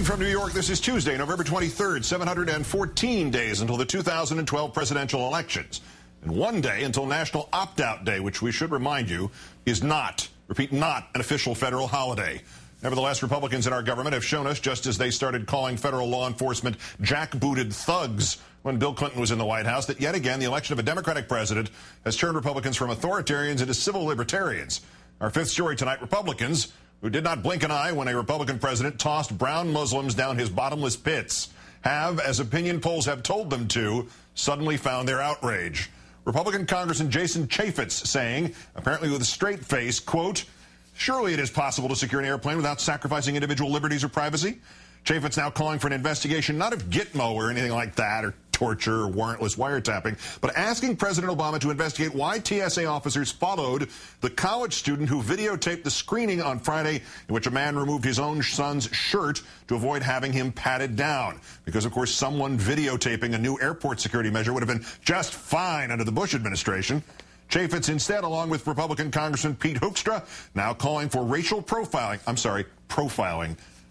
evening from New York. This is Tuesday, November 23rd, 714 days until the 2012 presidential elections. And one day until National Opt-Out Day, which we should remind you is not, repeat, not an official federal holiday. Nevertheless, Republicans in our government have shown us, just as they started calling federal law enforcement jackbooted thugs when Bill Clinton was in the White House, that yet again the election of a Democratic president has turned Republicans from authoritarians into civil libertarians. Our fifth story tonight, Republicans who did not blink an eye when a Republican president tossed brown Muslims down his bottomless pits have, as opinion polls have told them to, suddenly found their outrage. Republican Congressman Jason Chaffetz saying, apparently with a straight face, quote, "Surely it is possible to secure an airplane without sacrificing individual liberties or privacy." Chaffetz now calling for an investigation, not of Gitmo or anything like that, or torture or warrantless wiretapping, but asking President Obama to investigate why TSA officers followed the college student who videotaped the screening on Friday in which a man removed his own son's shirt to avoid having him patted down. Because, of course, someone videotaping a new airport security measure would have been just fine under the Bush administration. Chaffetz instead, along with Republican Congressman Pete Hoekstra, now calling for racial profiling,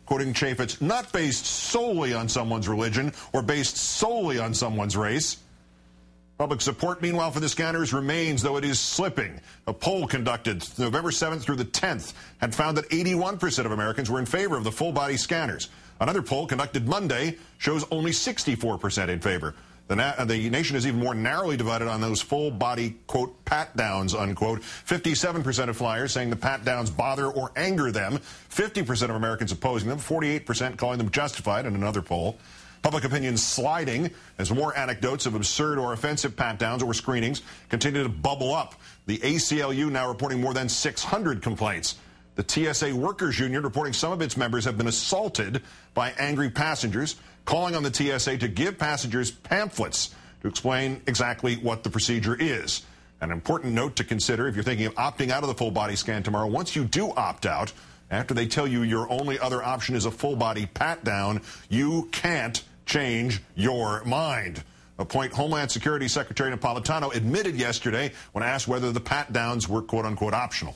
quoting Chaffetz, not based solely on someone's religion or based solely on someone's race. Public support, meanwhile, for the scanners remains, though it is slipping. A poll conducted November 7th through the 10th had found that 81% of Americans were in favor of the full-body scanners. Another poll conducted Monday shows only 64% in favor. The nation is even more narrowly divided on those full-body, quote, pat-downs, unquote. 57% of flyers saying the pat-downs bother or anger them. 50% of Americans opposing them. 48% calling them justified in another poll. Public opinion sliding as more anecdotes of absurd or offensive pat-downs or screenings continue to bubble up. The ACLU now reporting more than 600 complaints. The TSA Workers Union reporting some of its members have been assaulted by angry passengers, calling on the TSA to give passengers pamphlets to explain exactly what the procedure is. An important note to consider if you're thinking of opting out of the full-body scan tomorrow, once you do opt out, after they tell you your only other option is a full-body pat-down, you can't change your mind. A point Homeland Security Secretary Napolitano admitted yesterday when asked whether the pat-downs were, quote-unquote, optional.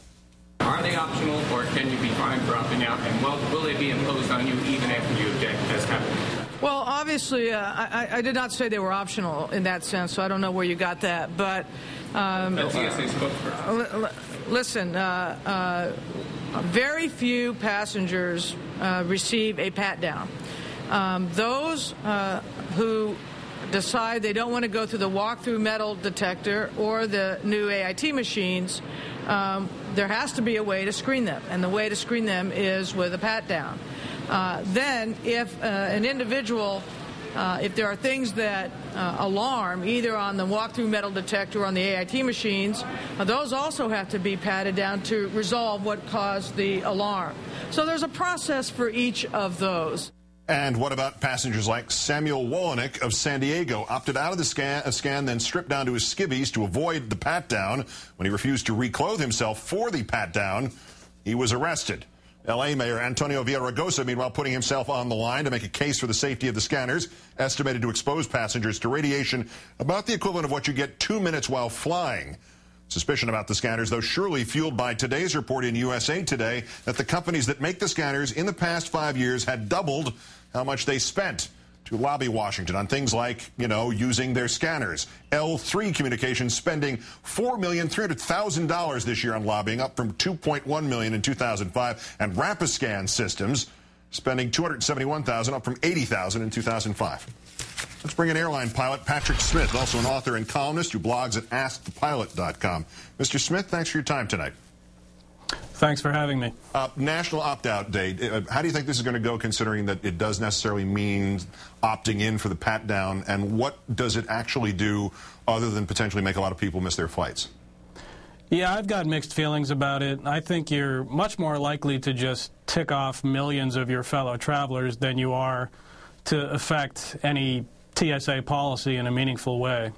Are they optional, or can you be fined for opting out, and will they be imposed on you even after you object, as happened? Well, obviously, I did not say they were optional in that sense, so I don't know where you got that. But the TSA spokesperson. Listen, very few passengers receive a pat-down. Those who decide they don't want to go through the walk-through metal detector or the new AIT machines, there has to be a way to screen them, and the way to screen them is with a pat-down. Then, if an individual, if there are things that alarm, either on the walk-through metal detector or on the AIT machines, those also have to be patted down to resolve what caused the alarm. So there's a process for each of those. And what about passengers like Samuel Wolenick of San Diego, opted out of the scan, then stripped down to his skivvies to avoid the pat-down. When he refused to reclothe himself for the pat-down, he was arrested. L.A. Mayor Antonio Villaraigosa, meanwhile, putting himself on the line to make a case for the safety of the scanners, estimated to expose passengers to radiation about the equivalent of what you get 2 minutes while flying. Suspicion about the scanners, though, surely fueled by today's report in USA Today that the companies that make the scanners in the past 5 years had doubled how much they spent to lobby Washington on things like, using their scanners. L3 Communications spending $4,300,000 this year on lobbying, up from $2.1 million in 2005, and Rapiscan Systems spending $271,000, up from $80,000 in 2005. Let's bring in airline pilot Patrick Smith, also an author and columnist who blogs at AskThePilot.com. Mr. Smith, thanks for your time tonight. Thanks for having me. National Opt-Out Day. How do you think this is going to go, considering that it does necessarily mean opting in for the pat-down? And what does it actually do other than potentially make a lot of people miss their flights? Yeah, I've got mixed feelings about it. I think you're much more likely to just tick off millions of your fellow travelers than you are to affect any TSA policy in a meaningful way.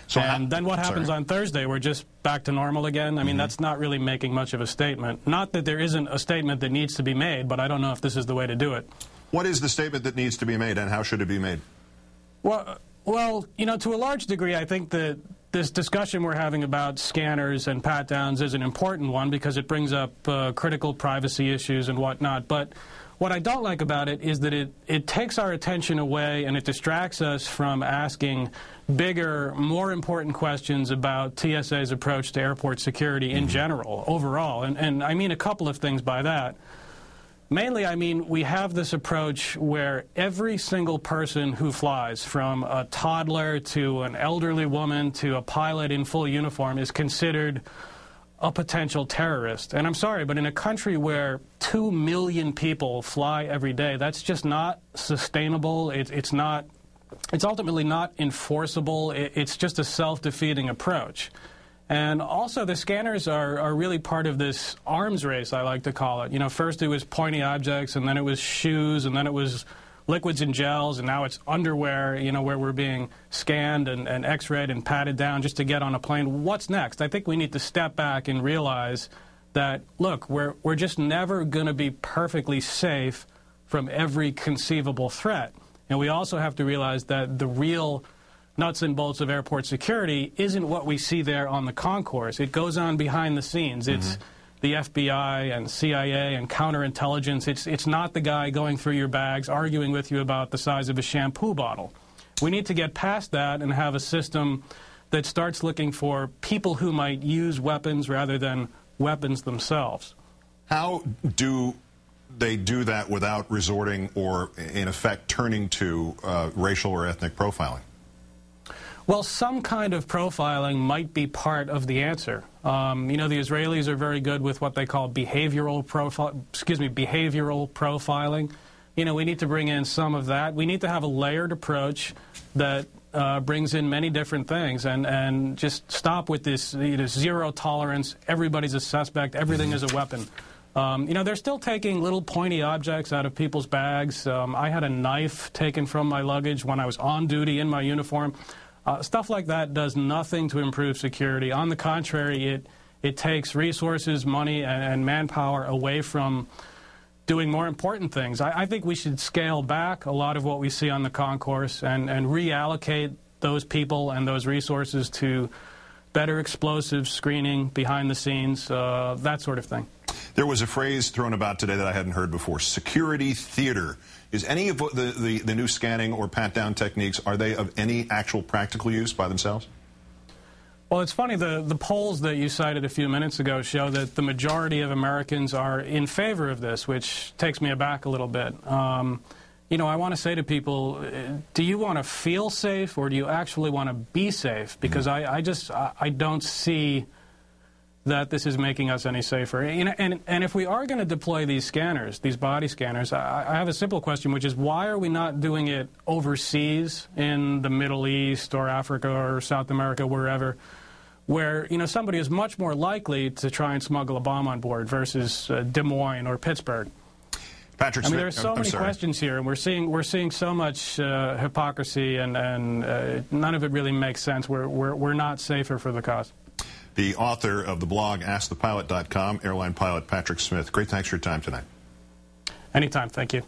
So then what happens on Thursday? We're just back to normal again? I mean, that's not really making much of a statement. Not that there isn't a statement that needs to be made, but I don't know if this is the way to do it. What is the statement that needs to be made, and how should it be made? Well, to a large degree, I think that this discussion we're having about scanners and pat-downs is an important one because it brings up critical privacy issues and whatnot. But What I don't like about it is that it takes our attention away and it distracts us from asking bigger, more important questions about TSA's approach to airport security in general, overall. And I mean a couple of things by that. Mainly, I mean, we have this approach where every single person who flies, from a toddler to an elderly woman to a pilot in full uniform, is considered a potential terrorist. And I'm sorry, but in a country where 2 million people fly every day, that's just not sustainable. It's ultimately not enforceable. It's just a self-defeating approach. And also, the scanners are really part of this arms race, I like to call it. You know, first it was pointy objects, and then it was shoes, and then it was liquids and gels, and now it's underwear, you know, where we're being scanned and x-rayed and patted down just to get on a plane. What's next? I think we need to step back and realize that, look, we're just never going to be perfectly safe from every conceivable threat. And we also have to realize that the real nuts and bolts of airport security isn't what we see there on the concourse. It goes on behind the scenes. It's the FBI and CIA and counterintelligence. It's not the guy going through your bags arguing with you about the size of a shampoo bottle. We need to get past that and have a system that starts looking for people who might use weapons rather than weapons themselves. How do they do that without resorting or, in effect, turning to racial or ethnic profiling? Well, some kind of profiling might be part of the answer. You know, the Israelis are very good with what they call behavioral profiling. You know, we need to bring in some of that. We need to have a layered approach that brings in many different things and just stop with this, you know, zero tolerance, everybody's a suspect, everything is a weapon. You know, they're still taking little pointy objects out of people's bags. I had a knife taken from my luggage when I was on duty in my uniform. Stuff like that does nothing to improve security. On the contrary, it takes resources, money, and manpower away from doing more important things. I think we should scale back a lot of what we see on the concourse and reallocate those people and those resources to better explosive screening behind the scenes, that sort of thing. There was a phrase thrown about today that I hadn't heard before, security theater. Is any of the new scanning or pat-down techniques, are they of any actual practical use by themselves? Well, it's funny, the polls that you cited a few minutes ago show that the majority of Americans are in favor of this, which takes me aback a little bit. You know, I want to say to people, do you want to feel safe or do you actually want to be safe? Because I don't see that this is making us any safer. You know, and if we are going to deploy these scanners, these body scanners, I have a simple question, which is why are we not doing it overseas in the Middle East or Africa or South America, wherever, where, you know, somebody is much more likely to try and smuggle a bomb on board versus Des Moines or Pittsburgh. Patrick I mean, Smith, there are so many questions here, and we're seeing so much hypocrisy, and none of it really makes sense. We're not safer for the cause. The author of the blog AskThePilot.com, airline pilot Patrick Smith. Great, thanks for your time tonight. Anytime, thank you.